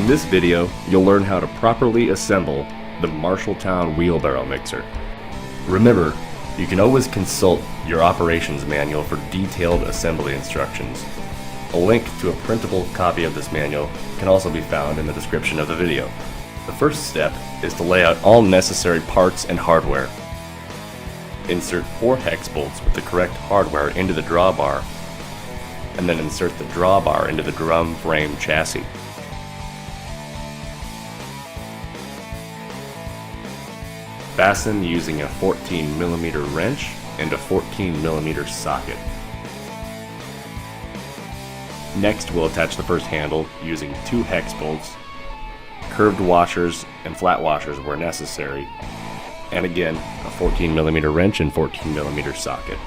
In this video, you'll learn how to properly assemble the Marshalltown wheelbarrow mixer. Remember, you can always consult your operations manual for detailed assembly instructions. A link to a printable copy of this manual can also be found in the description of the video. The first step is to lay out all necessary parts and hardware. Insert 4 hex bolts with the correct hardware into the drawbar, and then insert the drawbar into the drum frame chassis. Fasten using a 14mm wrench and a 14mm socket. Next, we'll attach the first handle using 2 hex bolts, curved washers and flat washers where necessary, and again, a 14mm wrench and 14mm socket.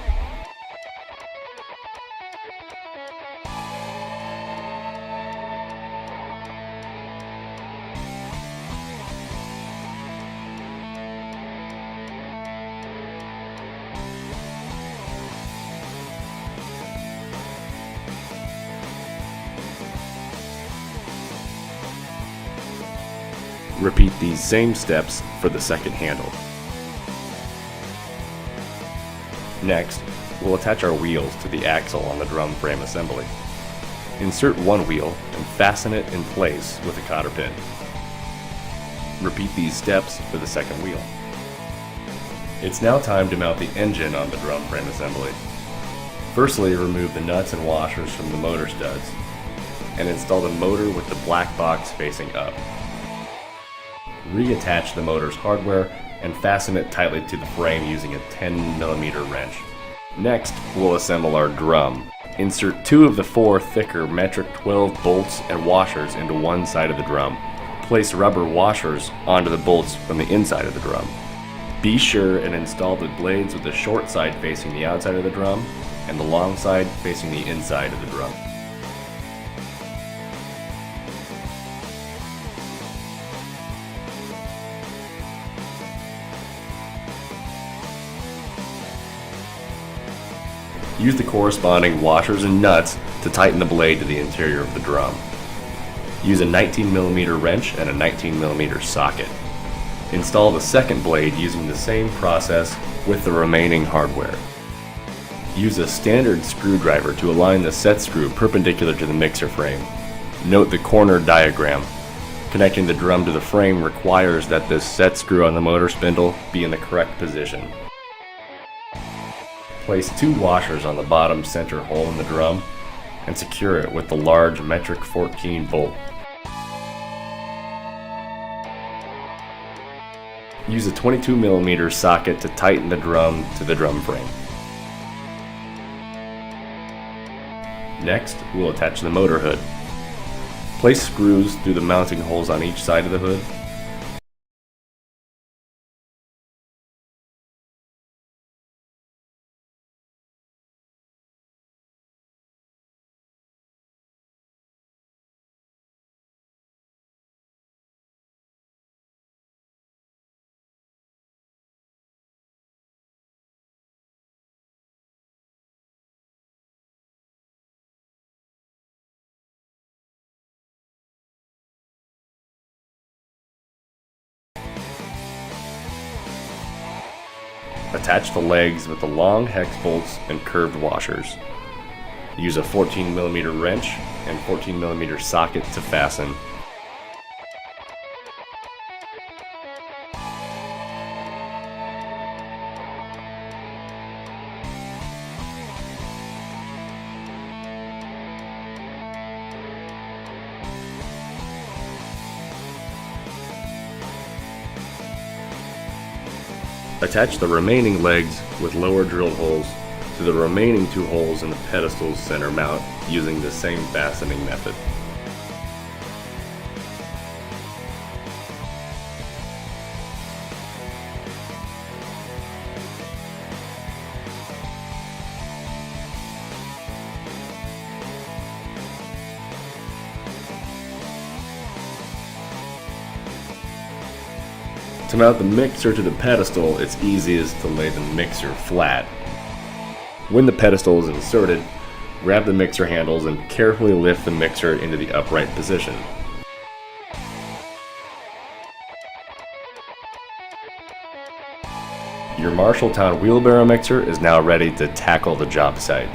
Repeat these same steps for the second handle. Next, we'll attach our wheels to the axle on the drum frame assembly. Insert one wheel and fasten it in place with a cotter pin. Repeat these steps for the second wheel. It's now time to mount the engine on the drum frame assembly. Firstly, remove the nuts and washers from the motor studs and install the motor with the black box facing up. Reattach the motor's hardware and fasten it tightly to the frame using a 10mm wrench. Next, we'll assemble our drum. Insert 2 of the 4 thicker metric 12 bolts and washers into one side of the drum. Place rubber washers onto the bolts from the inside of the drum. Be sure and install the blades with the short side facing the outside of the drum and the long side facing the inside of the drum. Use the corresponding washers and nuts to tighten the blade to the interior of the drum. Use a 19mm wrench and a 19mm socket. Install the second blade using the same process with the remaining hardware. Use a standard screwdriver to align the set screw perpendicular to the mixer frame. Note the corner diagram. Connecting the drum to the frame requires that this set screw on the motor spindle be in the correct position. Place 2 washers on the bottom center hole in the drum and secure it with the large metric 14 bolt. Use a 22mm socket to tighten the drum to the drum frame. Next, we'll attach the motor hood. Place screws through the mounting holes on each side of the hood. Attach the legs with the long hex bolts and curved washers. Use a 14mm wrench and 14mm socket to fasten. Attach the remaining legs with lower drill holes to the remaining 2 holes in the pedestal's center mount using the same fastening method. To mount the mixer to the pedestal, it's easiest to lay the mixer flat. When the pedestal is inserted, grab the mixer handles and carefully lift the mixer into the upright position. Your Marshalltown Wheelbarrow mixer is now ready to tackle the job site.